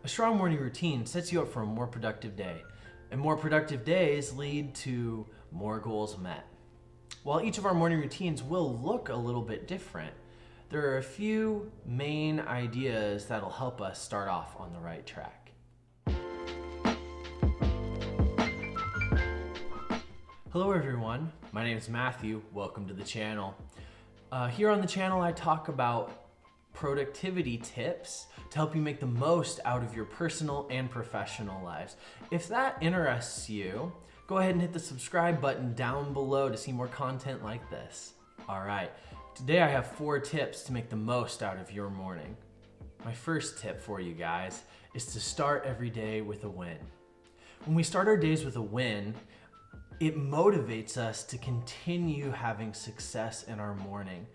A strong morning routine sets you up for a more productive day, and more productive days lead to more goals met. While each of our morning routines will look a little bit different, there are a few main ideas that'll help us start off on the right track. Hello everyone, my name is Matthew. Welcome to the channel. Here on the channel I talk about productivity tips to help you make the most out of your personal and professional lives. If that interests you, go ahead and hit the subscribe button down below to see more content like this. All right, today I have 4 tips to make the most out of your morning. My first tip for you guys is to start every day with a win. When we start our days with a win, it motivates us to continue having success in our morning.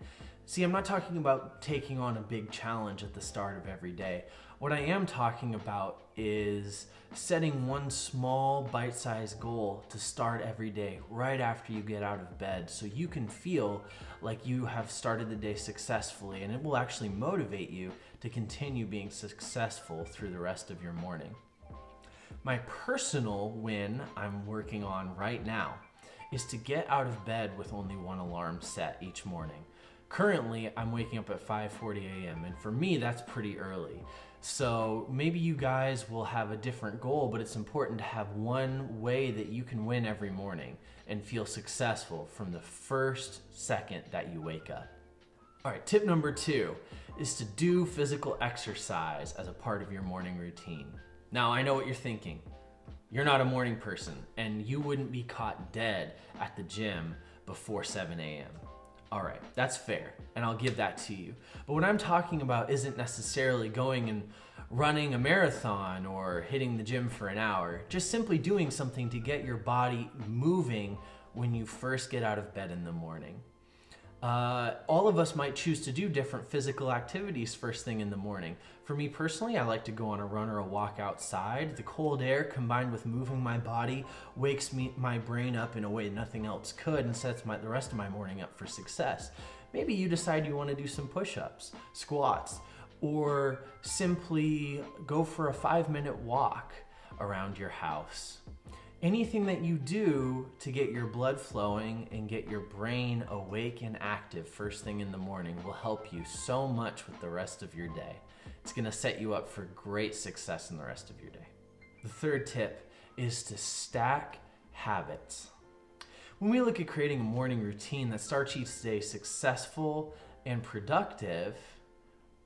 See, I'm not talking about taking on a big challenge at the start of every day. What I am talking about is setting one small bite-sized goal to start every day right after you get out of bed so you can feel like you have started the day successfully, and it will actually motivate you to continue being successful through the rest of your morning. My personal win I'm working on right now is to get out of bed with only one alarm set each morning. Currently, I'm waking up at 5:40 a.m. and for me, that's pretty early. So maybe you guys will have a different goal, but it's important to have one way that you can win every morning and feel successful from the first second that you wake up. All right, tip number 2 is to do physical exercise as a part of your morning routine. Now, I know what you're thinking. You're not a morning person and you wouldn't be caught dead at the gym before 7 a.m. All right, that's fair, and I'll give that to you. But what I'm talking about isn't necessarily going and running a marathon or hitting the gym for an hour, just simply doing something to get your body moving when you first get out of bed in the morning. All of us might choose to do different physical activities first thing in the morning. For me personally, I like to go on a run or a walk outside. The cold air combined with moving my body wakes my brain up in a way nothing else could and sets the rest of my morning up for success. Maybe you decide you want to do some push-ups, squats, or simply go for a 5-minute walk around your house. Anything that you do to get your blood flowing and get your brain awake and active first thing in the morning will help you so much with the rest of your day. It's going to set you up for great success in the rest of your day. The third tip is to stack habits. When we look at creating a morning routine that starts each day successful and productive,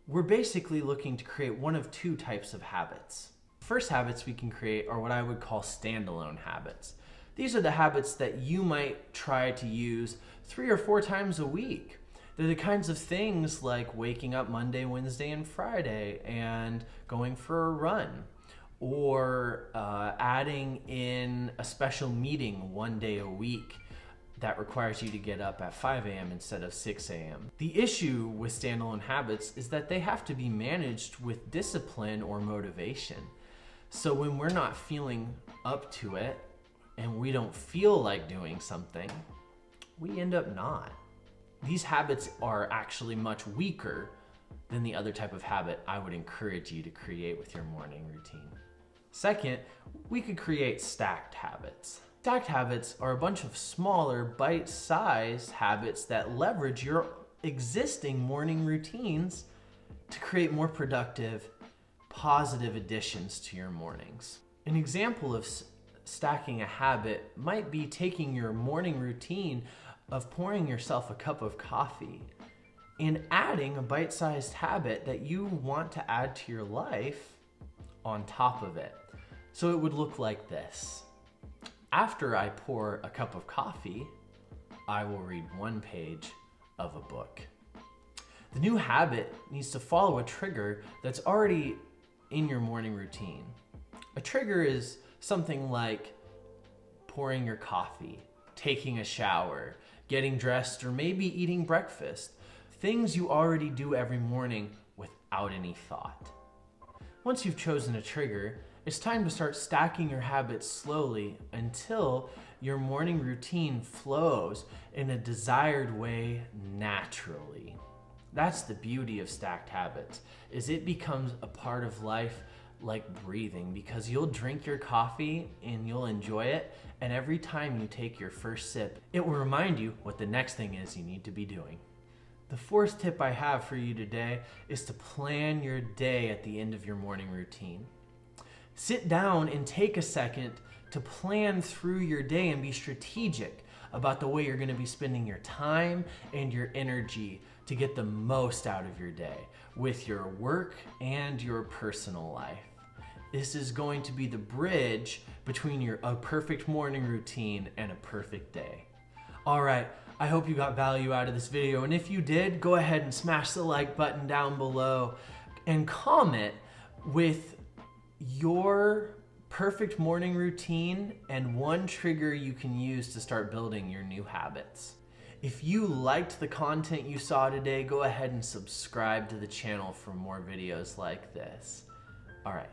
we're basically looking to create one of 2 types of habits. First habits we can create are what I would call standalone habits. These are the habits that you might try to use 3 or 4 times a week. They're the kinds of things like waking up Monday, Wednesday, and Friday and going for a run, or adding in a special meeting one day a week that requires you to get up at 5 a.m. instead of 6 a.m. The issue with standalone habits is that they have to be managed with discipline or motivation. So when we're not feeling up to it and we don't feel like doing something, we end up not. These habits are actually much weaker than the other type of habit I would encourage you to create with your morning routine. Second, we could create stacked habits. Stacked habits are a bunch of smaller, bite-sized habits that leverage your existing morning routines to create more productive, positive additions to your mornings. An example of stacking a habit might be taking your morning routine of pouring yourself a cup of coffee and adding a bite-sized habit that you want to add to your life on top of it. So it would look like this. After I pour a cup of coffee, I will read 1 page of a book. The new habit needs to follow a trigger that's already in your morning routine. A trigger is something like pouring your coffee, taking a shower, getting dressed, or maybe eating breakfast. Things you already do every morning without any thought. Once you've chosen a trigger, it's time to start stacking your habits slowly until your morning routine flows in a desired way naturally. That's the beauty of stacked habits, is it becomes a part of life like breathing, because you'll drink your coffee and you'll enjoy it, and every time you take your first sip, it will remind you what the next thing is you need to be doing. The fourth tip I have for you today is to plan your day at the end of your morning routine. Sit down and take a second to plan through your day and be strategic about the way you're going to be spending your time and your energy to get the most out of your day with your work and your personal life. This is going to be the bridge between a perfect morning routine and a perfect day. All right, I hope you got value out of this video, and if you did, go ahead and smash the like button down below and comment with your perfect morning routine and one trigger you can use to start building your new habits. If you liked the content you saw today, go ahead and subscribe to the channel for more videos like this. All right,